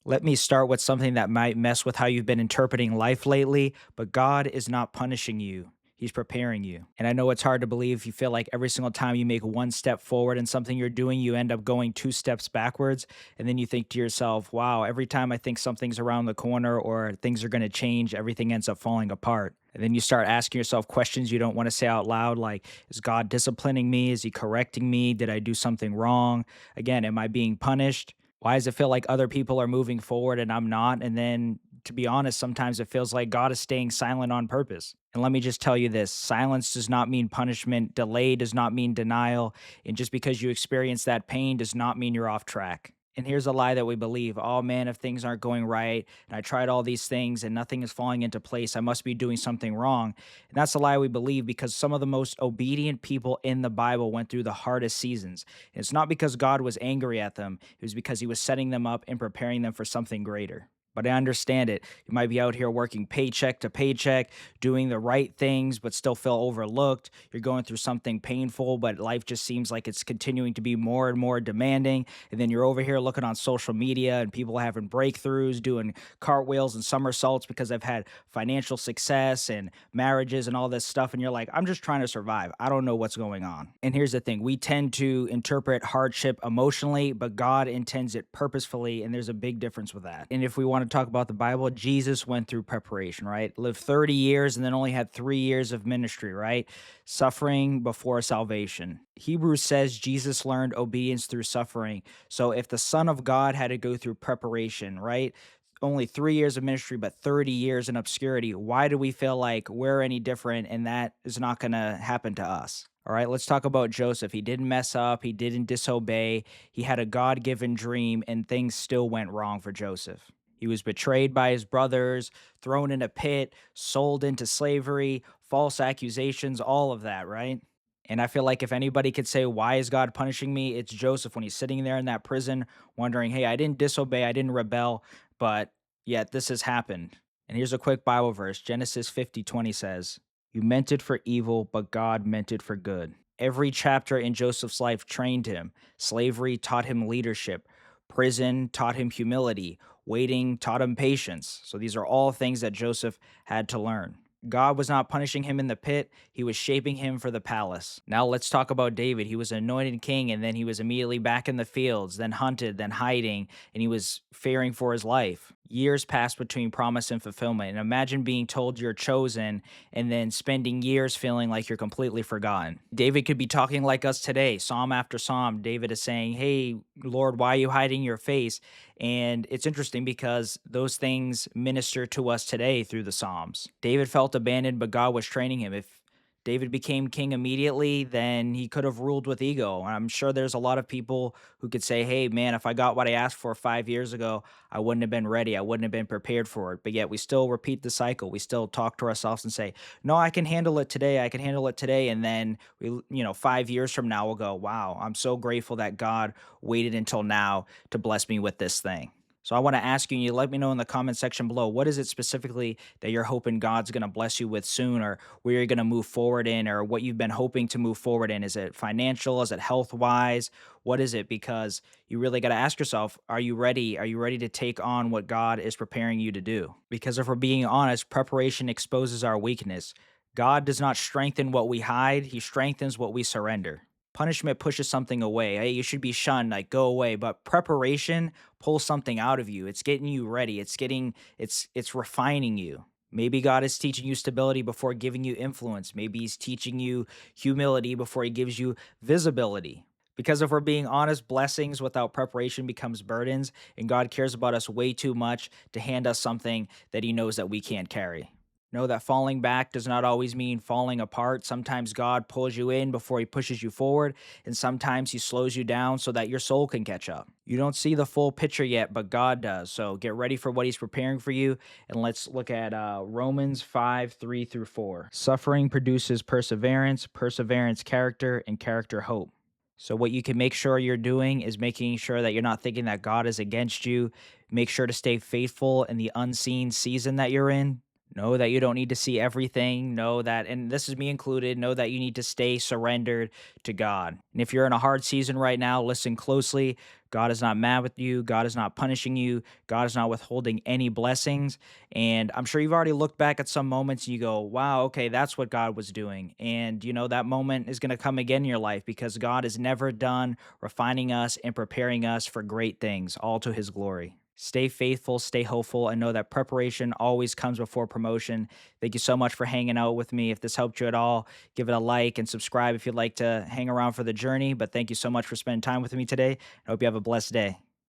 Let me start with something that might mess with how you've been interpreting life lately, but God is not punishing you. He's preparing you. And I know it's hard to believe. You feel like every single time you make one step forward in something you're doing, you end up going two steps backwards. And then you think to yourself, wow, every time I think something's around the corner or things are going to change, everything ends up falling apart. And then you start asking yourself questions you don't want to say out loud, like, is God disciplining me? Is he correcting me? Did I do something wrong? Again, am I being punished? Why does it feel like other people are moving forward and I'm not? And then, to be honest, sometimes it feels like God is staying silent on purpose. And let me just tell you this: silence does not mean punishment, delay does not mean denial. And just because you experience that pain does not mean you're off track. And here's a lie that we believe: oh man, if things aren't going right and I tried all these things and nothing is falling into place, I must be doing something wrong. And that's a lie we believe because some of the most obedient people in the Bible went through the hardest seasons. And it's not because God was angry at them, it was because he was setting them up and preparing them for something greater. But I understand it. You might be out here working paycheck to paycheck, doing the right things, but still feel overlooked. You're going through something painful, but life just seems like it's continuing to be more and more demanding. And then you're over here looking on social media and people having breakthroughs, doing cartwheels and somersaults because they've had financial success and marriages and all this stuff. And you're like, I'm just trying to survive. I don't know what's going on. And here's the thing: we tend to interpret hardship emotionally, but God intends it purposefully. And there's a big difference with that. And if we want to talk about the Bible, Jesus went through preparation, right? Lived 30 years and then only had 3 years of ministry, right? Suffering before salvation. Hebrews says Jesus learned obedience through suffering. So if the Son of God had to go through preparation, right? Only 3 years of ministry, but 30 years in obscurity. Why do we feel like we're any different and that is not going to happen to us? All right, let's talk about Joseph. He didn't mess up, he didn't disobey, he had a God given dream, and things still went wrong for Joseph. He was betrayed by his brothers, thrown in a pit, sold into slavery, false accusations, all of that, right? And I feel like if anybody could say, why is God punishing me? It's Joseph when he's sitting there in that prison wondering, hey, I didn't disobey, I didn't rebel, but yet this has happened. And here's a quick Bible verse: Genesis 50:20 says, you meant it for evil, but God meant it for good. Every chapter in Joseph's life trained him. Slavery taught him leadership, prison taught him humility, waiting taught him patience. So these are all things that Joseph had to learn. God was not punishing him in the pit, he was shaping him for the palace. Now let's talk about David. He was anointed king and then he was immediately back in the fields, then hunted, then hiding, and he was fearing for his life. Years passed between promise and fulfillment. And imagine being told you're chosen and then spending years feeling like you're completely forgotten. David could be talking like us today. Psalm after psalm, David is saying, hey, Lord, why are you hiding your face? And it's interesting because those things minister to us today through the Psalms. David felt abandoned, but God was training him. If David became king immediately, then he could have ruled with ego. And I'm sure there's a lot of people who could say, hey, man, if I got what I asked for 5 years ago, I wouldn't have been ready. I wouldn't have been prepared for it. But yet we still repeat the cycle. We still talk to ourselves and say, no, I can handle it today. I can handle it today. And then 5 years from now, we'll go, wow, I'm so grateful that God waited until now to bless me with this thing. So I want to ask you, and you let me know in the comment section below, what is it specifically that you're hoping God's going to bless you with soon, or where you're going to move forward in, or what you've been hoping to move forward in? Is it financial? Is it health wise? What is it? Because you really got to ask yourself, are you ready? Are you ready to take on what God is preparing you to do? Because if we're being honest, preparation exposes our weakness. God does not strengthen what we hide, he strengthens what we surrender. Punishment pushes something away. Hey, you should be shunned, like go away. But preparation pulls something out of you. It's getting you ready. It's refining you. Maybe God is teaching you stability before giving you influence. Maybe he's teaching you humility before he gives you visibility. Because if we're being honest, blessings without preparation becomes burdens, and God cares about us way too much to hand us something that he knows that we can't carry. Know that falling back does not always mean falling apart. Sometimes God pulls you in before he pushes you forward, and sometimes he slows you down so that your soul can catch up. You don't see the full picture yet, but God does. So get ready for what he's preparing for you. And let's look at Romans 5:3-4. Suffering produces perseverance, perseverance, character, and character, hope. So, what you can make sure you're doing is making sure that you're not thinking that God is against you. Make sure to stay faithful in the unseen season that you're in. Know that you don't need to see everything. Know that, and this is me included, know that you need to stay surrendered to God. And if you're in a hard season right now, listen closely. God is not mad with you. God is not punishing you. God is not withholding any blessings. And I'm sure you've already looked back at some moments and you go, wow, okay, that's what God was doing. And you know, that moment is going to come again in your life because God is never done refining us and preparing us for great things, all to his glory. Stay faithful, stay hopeful, and know that preparation always comes before promotion. Thank you so much for hanging out with me. If this helped you at all, give it a like and subscribe if you'd like to hang around for the journey. But thank you so much for spending time with me today. I hope you have a blessed day.